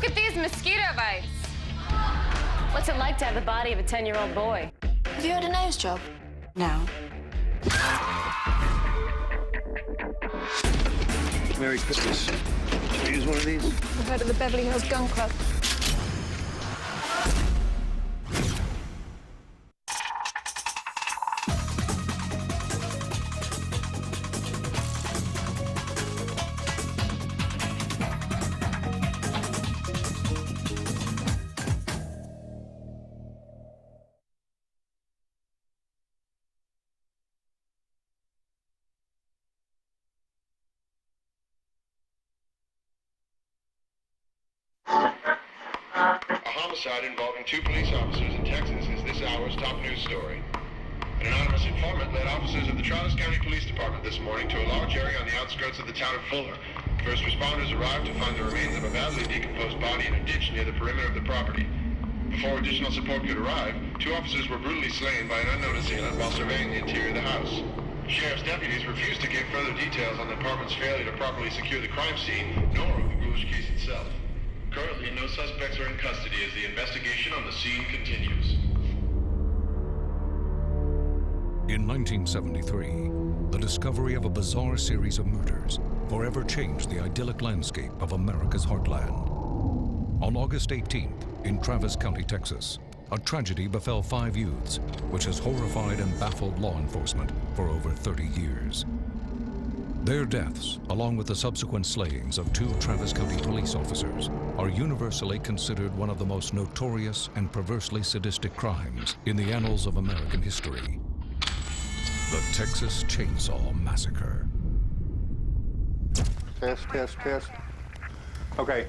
Look at these mosquito bites. What's it like to have the body of a 10-year-old boy? Have you had a nose job? No. Merry Christmas. Did you use one of these? I've heard of the Beverly Hills Gun Club. Homicide involving 2 police officers in Texas is this hour's top news story. An anonymous informant led officers of the Travis County Police Department this morning to a large area on the outskirts of the town of Fuller. First responders arrived to find the remains of a badly decomposed body in a ditch near the perimeter of the property. Before additional support could arrive, 2 officers were brutally slain by an unknown assailant while surveying the interior of the house. Sheriff's deputies refused to give further details on the department's failure to properly secure the crime scene, nor of the ghoulish case itself. Currently, no suspects are in custody as the investigation on the scene continues. In 1973, the discovery of a bizarre series of murders forever changed the idyllic landscape of America's heartland. On August 18th, in Travis County, Texas, a tragedy befell 5 youths, which has horrified and baffled law enforcement for over 30 years. Their deaths, along with the subsequent slayings of 2 Travis County police officers, are universally considered one of the most notorious and perversely sadistic crimes in the annals of American history. The Texas Chainsaw Massacre. Test. Okay,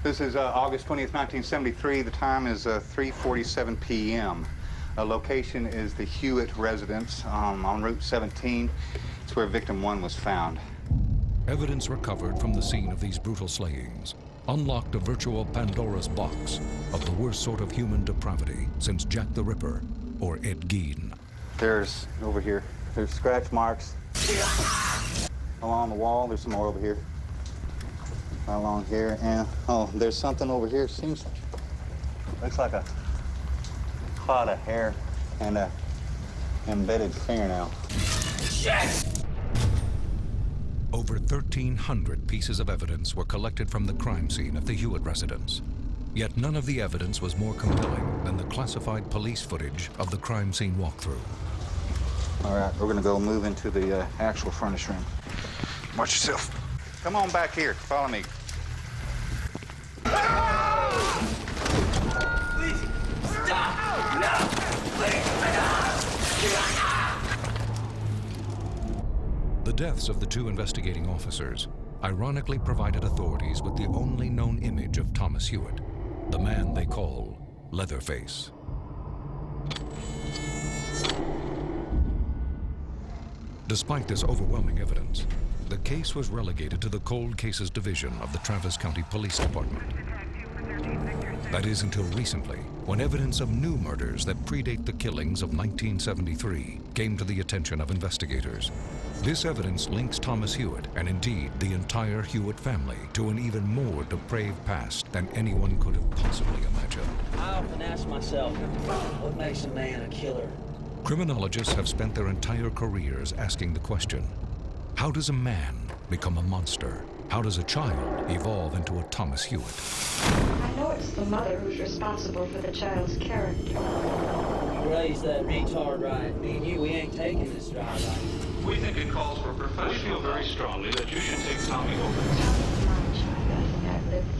this is August 20th, 1973. The time is 3:47 p.m. Location is the Hewitt residence on Route 17. It's where victim 1 was found. Evidence recovered from the scene of these brutal slayings unlocked a virtual Pandora's box of the worst sort of human depravity since Jack the Ripper or Ed Gein. There's, over here, there's scratch marks along the wall. There's some more over here. Along here, and, oh, there's something over here. Looks like a clod of hair and a embedded fingernail. Shit! Over 1,300 pieces of evidence were collected from the crime scene of the Hewitt residence. Yet none of the evidence was more compelling than the classified police footage of the crime scene walkthrough. All right, we're gonna go move into the actual furnace room. Watch yourself. Come on back here, follow me. Please, stop! No! Please, The deaths of the 2 investigating officers ironically provided authorities with the only known image of Thomas Hewitt, the man they call Leatherface. Despite this overwhelming evidence, the case was relegated to the Cold Cases Division of the Travis County Police Department. That is until recently, when evidence of new murders that predate the killings of 1973 came to the attention of investigators. This evidence links Thomas Hewitt, and indeed the entire Hewitt family, to an even more depraved past than anyone could have possibly imagined. I often ask myself, what makes a man a killer? Criminologists have spent their entire careers asking the question, how does a man become a monster? How does a child evolve into a Thomas Hewitt? I know it's the mother who's responsible for the child's character. You raised that retard right. Me and you, we ain't taking this job right. We think it calls for professional. We feel very strongly that you should take Tommy over.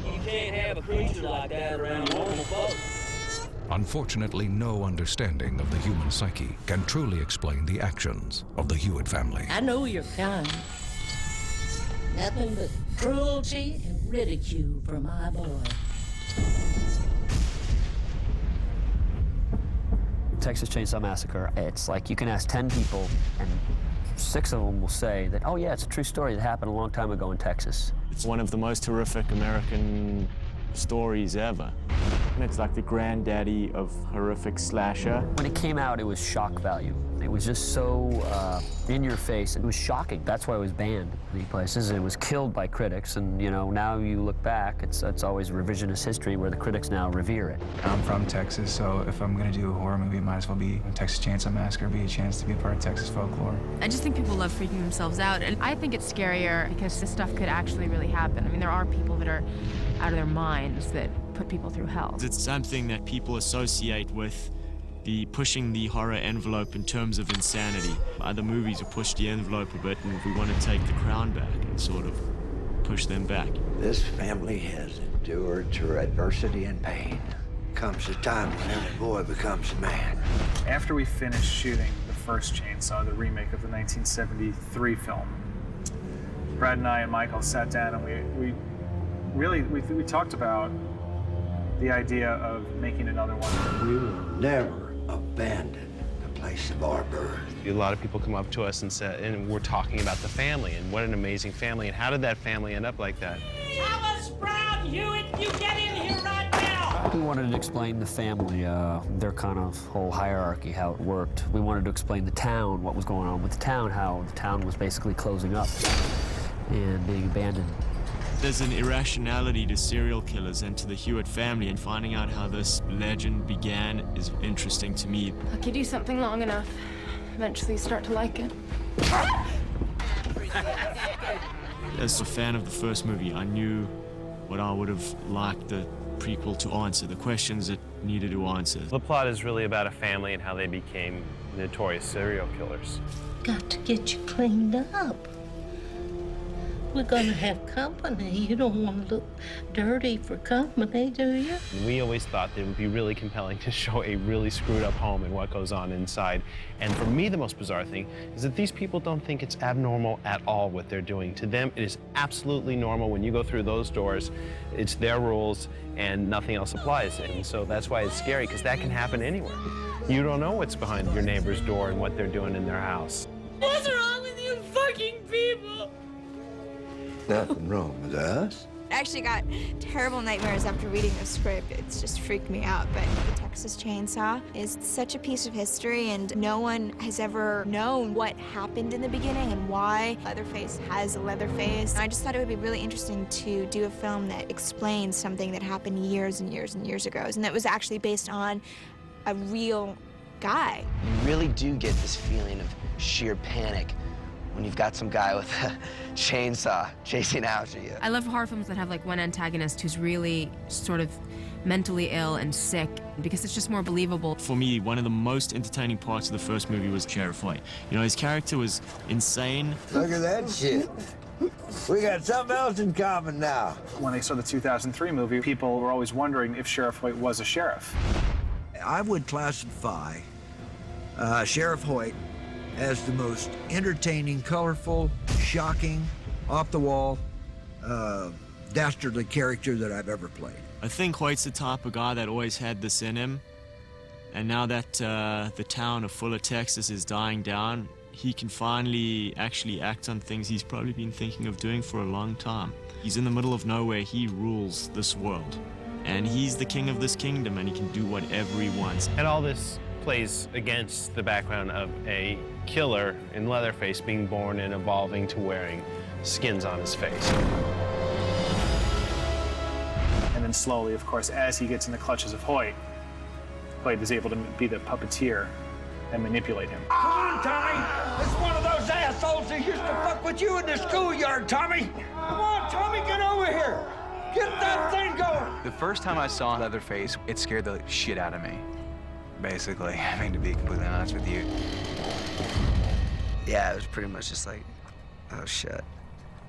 You can't have a creature like that around normal folks. Unfortunately, no understanding of the human psyche can truly explain the actions of the Hewitt family. I know you're kind. Nothing but cruelty and ridicule for my boy. Texas Chainsaw Massacre, it's like you can ask 10 people and 6 of them will say that, oh yeah, it's a true story that happened a long time ago in Texas. It's one of the most horrific American stories ever. And it's like the granddaddy of horrific slasher. When it came out, it was shock value. It was just so in your face. It was shocking. That's why it was banned in many places. It was killed by critics, and you know, now you look back, it's always revisionist history where the critics now revere it. I'm from Texas, so if I'm gonna do a horror movie, it might as well be Texas Chainsaw Massacre, be a chance to be a part of Texas folklore. I just think people love freaking themselves out, and I think it's scarier because this stuff could actually really happen. I mean, there are people that are out of their minds that put people through hell. It's something that people associate with the pushing the horror envelope in terms of insanity. Other movies have pushed the envelope a bit, and we want to take the crown back and sort of push them back. This family has endured through adversity and pain. Comes a time when every boy becomes a man. After we finished shooting the first Chainsaw, the remake of the 1973 film, Brad and I and Michael sat down and we talked about the idea of making another one. We will never abandon the place of our birth. A lot of people come up to us and say, and we're talking about the family and what an amazing family, and how did that family end up like that? Thomas Brown, Hewitt, you get in here right now! We wanted to explain the family, their kind of whole hierarchy, how it worked. We wanted to explain the town, what was going on with the town, how the town was basically closing up and being abandoned. There's an irrationality to serial killers and to the Hewitt family, and finding out how this legend began is interesting to me. Look, you do something long enough, eventually you start to like it. As a fan of the first movie, I knew what I would have liked the prequel to answer, the questions it needed to answer. The plot is really about a family and how they became notorious serial killers. Got to get you cleaned up. We're gonna have company. You don't want to look dirty for company, do you? We always thought that it would be really compelling to show a really screwed up home and what goes on inside. And for me, the most bizarre thing is that these people don't think it's abnormal at all what they're doing. To them, it is absolutely normal. When you go through those doors, it's their rules and nothing else applies. And so that's why it's scary, because that can happen anywhere. You don't know what's behind your neighbor's door and what they're doing in their house. What's wrong with you fucking people? Nothing wrong with us. I actually got terrible nightmares after reading the script. It's just freaked me out. But the Texas Chainsaw is such a piece of history, and no one has ever known what happened in the beginning and why Leatherface has a leather face. I just thought it would be really interesting to do a film that explains something that happened years and years and years ago, and that was actually based on a real guy. You really do get this feeling of sheer panic when you've got some guy with a chainsaw chasing after you. I love horror films that have like one antagonist who's really sort of mentally ill and sick, because it's just more believable. For me, one of the most entertaining parts of the first movie was Sheriff Hoyt. You know, his character was insane. Look at that shit. We got something else in common now. When they saw the 2003 movie, people were always wondering if Sheriff Hoyt was a sheriff. I would classify Sheriff Hoyt as the most entertaining, colorful, shocking, off-the-wall, dastardly character that I've ever played. I think Hoyt's the type of guy that always had this in him, and now that the town of Fuller, Texas is dying down, he can finally actually act on things he's probably been thinking of doing for a long time. He's in the middle of nowhere, he rules this world, and he's the king of this kingdom, and he can do whatever he wants. And all this plays against the background of a killer in Leatherface being born and evolving to wearing skins on his face. And then slowly, of course, as he gets in the clutches of Hoyt, Hoyt is able to be the puppeteer and manipulate him. Come on, Tommy! It's one of those assholes that used to fuck with you in the schoolyard, Tommy! Come on, Tommy, get over here! Get that thing going! The first time I saw Leatherface, it scared the shit out of me. Basically, I mean, to be completely honest with you. Yeah, it was pretty much just like, oh shit,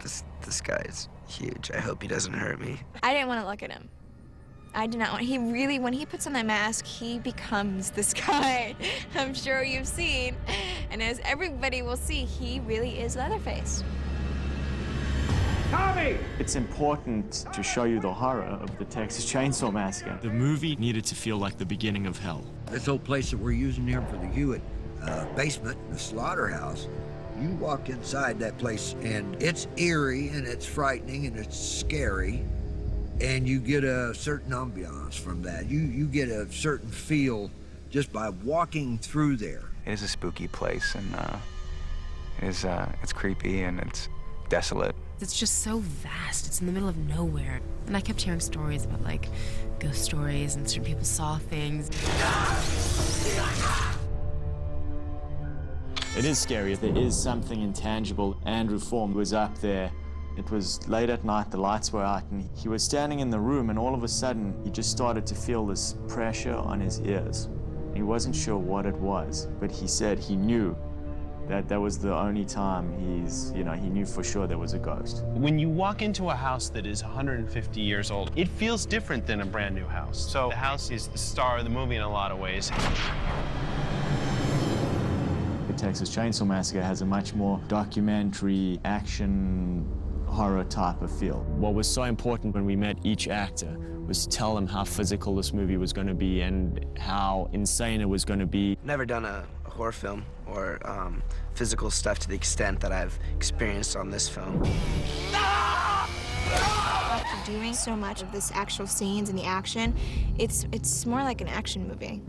this guy is huge. I hope he doesn't hurt me. I didn't want to look at him. I did not want. He really, when he puts on that mask, he becomes this guy I'm sure you've seen. And as everybody will see, he really is Leatherface. Tommy! It's important to show you the horror of the Texas Chainsaw Massacre. The movie needed to feel like the beginning of hell. This old place that we're using here for the Hewitt basement, the slaughterhouse, you walk inside that place and it's eerie and it's frightening and it's scary. and you get a certain ambiance from that. You get a certain feel just by walking through there. It is a spooky place, and it's creepy and it's desolate. It's just so vast. It's in the middle of nowhere. And I kept hearing stories about, like, ghost stories and certain people saw things. It is scary. There is something intangible. Andrew Form was up there. It was late at night, the lights were out, and he was standing in the room, and all of a sudden, he just started to feel this pressure on his ears. He wasn't sure what it was, but he said he knew that was the only time he knew for sure there was a ghost. When you walk into a house that is 150 years old, it feels different than a brand new house. So the house is the star of the movie in a lot of ways. The Texas Chainsaw Massacre has a much more documentary, action, horror type of feel. What was so important when we met each actor was to tell them how physical this movie was going to be and how insane it was going to be. Never done a horror film or physical stuff to the extent that I've experienced on this film. After doing so much of this actual scenes and the action, it's more like an action movie.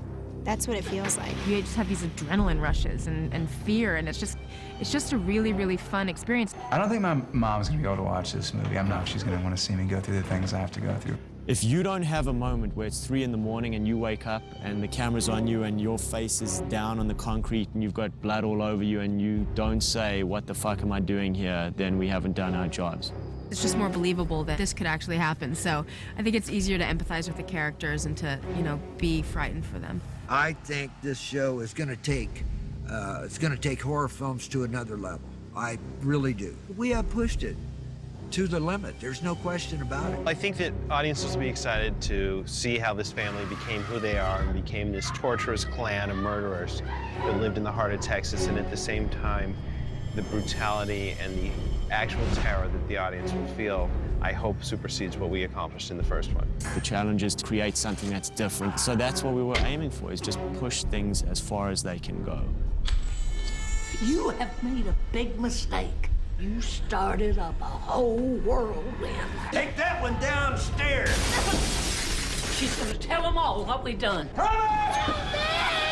That's what it feels like. You just have these adrenaline rushes and fear, and it's just a really, really fun experience. I don't think my mom's gonna be able to watch this movie. I don't know if she's gonna want to see me go through the things I have to go through. If you don't have a moment where it's 3 in the morning and you wake up and the camera's on you and your face is down on the concrete and you've got blood all over you and you don't say, what the fuck am I doing here, then we haven't done our jobs. It's just more believable that this could actually happen. So I think it's easier to empathize with the characters and to, be frightened for them. I think this show is going to take, horror films to another level. I really do. We have pushed it to the limit. There's no question about it. I think that audiences will be excited to see how this family became who they are and became this torturous clan of murderers that lived in the heart of Texas, and at the same time, the brutality and the actual terror that the audience will feel, I hope, supersedes what we accomplished in the first one. The challenge is to create something that's different. So that's what we were aiming for, is just push things as far as they can go. You have made a big mistake. You started up a whole whirlwind. Take that one downstairs. She's gonna tell them all what we done. Promise!